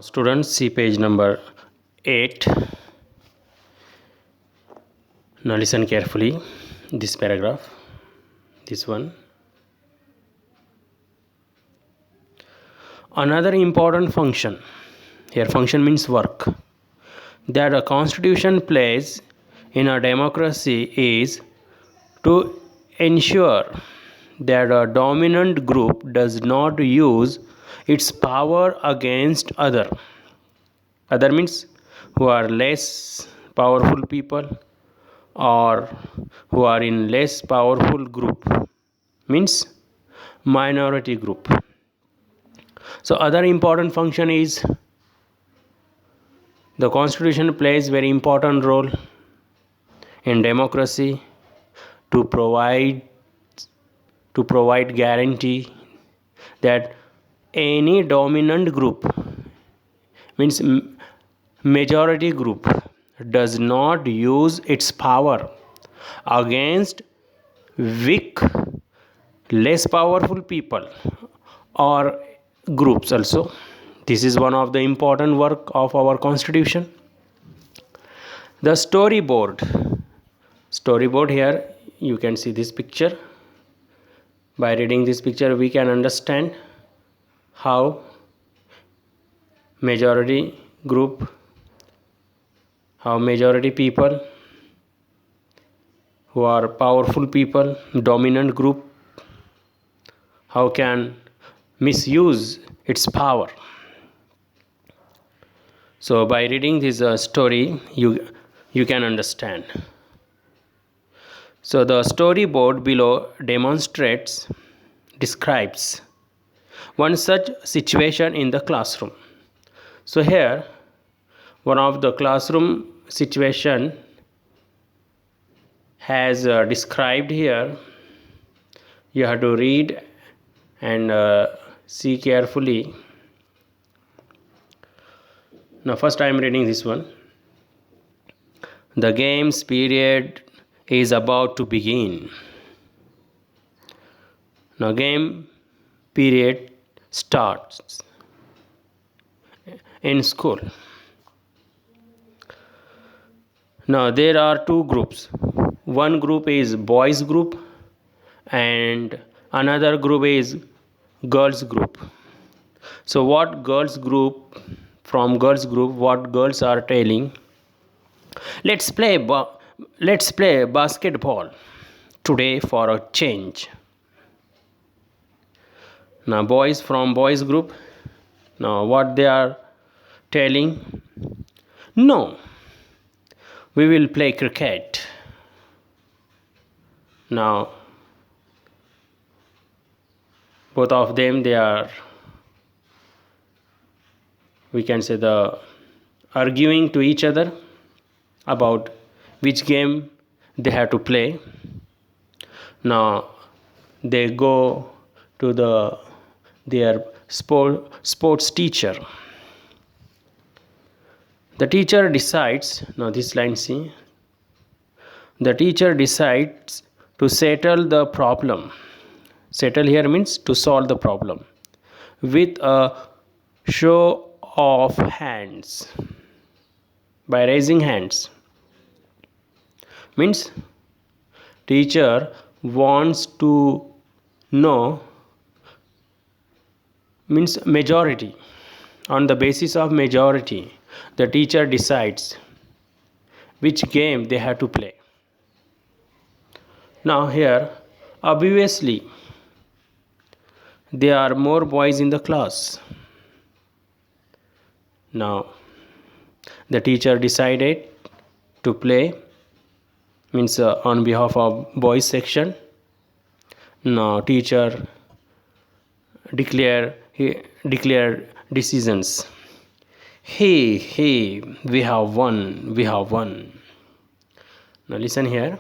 Students, see page number 8. Now listen carefully this paragraph, this one. Another important function, here function means work, that a constitution plays in a democracy is to ensure that a dominant group does not use its power against other means who are less powerful people or who are in less powerful group, means minority group. So other important function is the constitution plays very important role in democracy to provide guarantee that any dominant group, means majority group, does not use its power against weak, less powerful people or groups also. This is one of the important work of our constitution. The storyboard, here you can see this picture. By reading this picture we can understand how majority group, how majority people who are powerful people, dominant group, how can misuse its power. So by reading this story you can understand. So the storyboard below describes one such situation in the classroom. So here one of the classroom situation has described here. You have to read and see carefully. Now first I am reading this one. The games period is about to begin. Now game period starts in school. Now there are two groups. One group is boys group and another group is girls group. So what girls group what girls are telling, let's play basketball today for a change. Now boys from boys group, now what they are telling, no, we will play cricket. Now both of them, they are, we can say, the arguing to each other about which game they have to play. Now they go to their sports teacher. The teacher decides, now this line see, the teacher decides to settle the problem. Settle here means to solve the problem with a show of hands, by raising hands. Means teacher wants to know, means majority. On the basis of majority, the teacher decides which game they have to play. Now here obviously there are more boys in the class. Now the teacher decided to play, means on behalf of boys section. Now teacher declared decisions. Hey, we have won. Now listen here.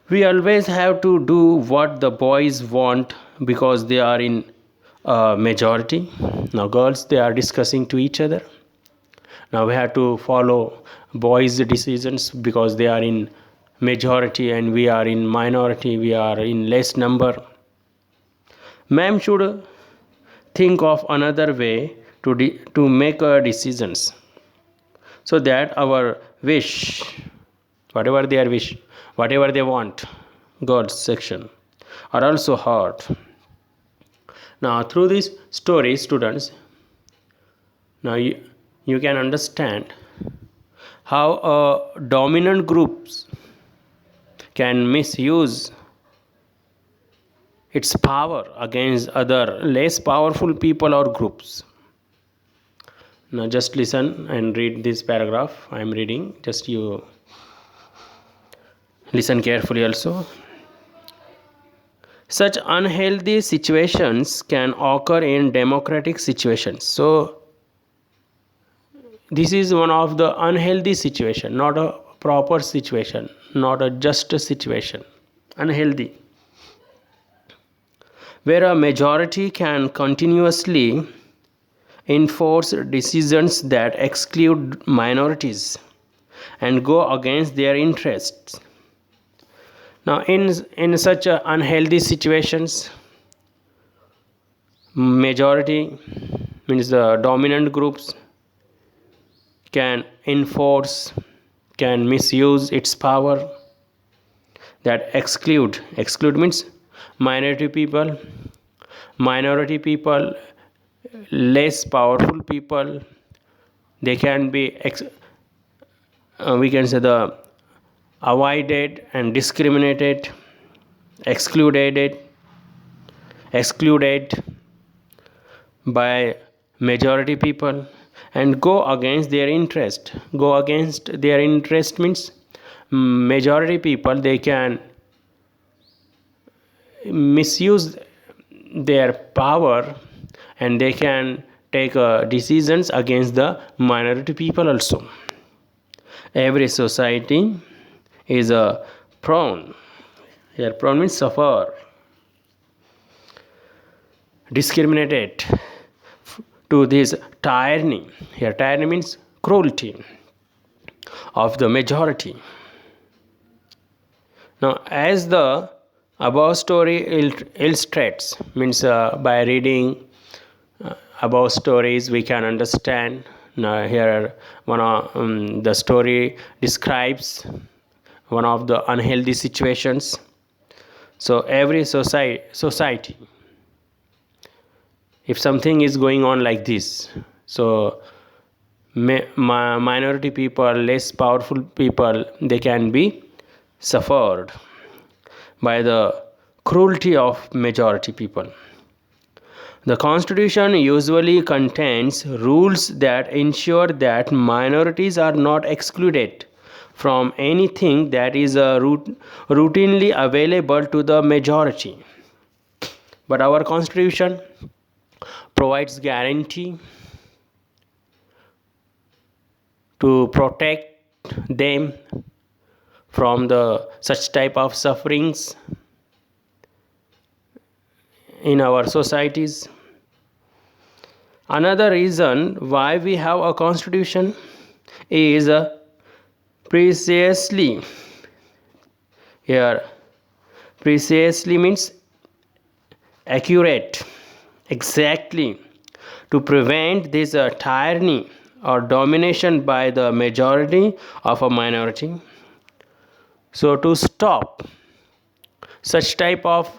We always have to do what the boys want because they are in majority. Now girls, they are discussing to each other. Now we have to follow boys' decisions because they are in majority and we are in minority, we are in less number. Ma'am should think of another way to make decisions, so that our wish, whatever they want, God's section, are also heard. Now, through this story, students, now you can understand how dominant groups can misuse its power against other less powerful people or groups. Now just listen and read this paragraph I am reading. Just you listen carefully also. Such unhealthy situations can occur in democratic situations. So this is one of the unhealthy situation, not a proper situation, not a just situation, unhealthy, where a majority can continuously enforce decisions that exclude minorities and go against their interests. Now, in such unhealthy situations, majority means the dominant groups can misuse its power that exclude means minority people, less powerful people, they can be we can say the avoided and discriminated, excluded by majority people and go against their interest. Means majority people, they can misuse their power and they can take decisions against the minority people also. Every society is prone. Here prone means suffer, discriminated to this tyranny. Here tyranny means cruelty of the majority. Now, as the above story illustrates, means by reading above stories we can understand. Now here one of the story describes one of the unhealthy situations. So every society, if something is going on like this, so minority people, less powerful people, they can be suffered by the cruelty of majority people. The Constitution usually contains rules that ensure that minorities are not excluded from anything that is routinely available to the majority. But our Constitution provides guarantee to protect them from such type of sufferings in our societies. Another reason why we have a constitution is precisely means accurate, exactly, to prevent this tyranny or domination by the majority of a minority. So to stop such type of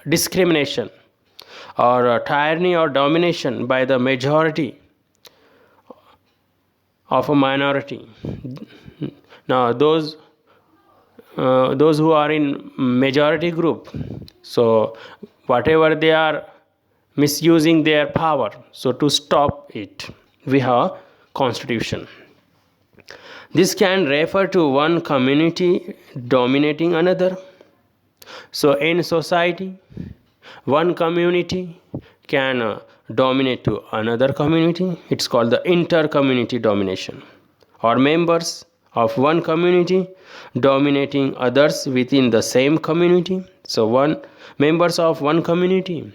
discrimination or tyranny or domination by the majority of a minority. Now those who are in majority group, so whatever they are misusing their power, so to stop it, we have constitution. This can refer to one community dominating another. So in society, one community can dominate to another community. It's called the inter-community domination, or members of one community dominating others within the same community. So members of one community,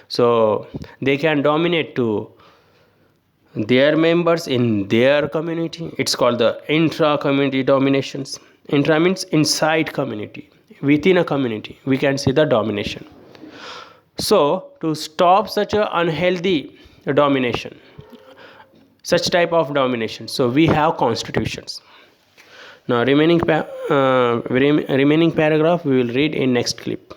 so they can dominate to their members in their community. It's called the intra-community dominations. Intra means inside community, within a community we can see the domination. So to stop such a unhealthy domination, such type of domination, so we have constitutions. Now remaining paragraph we will read in next clip.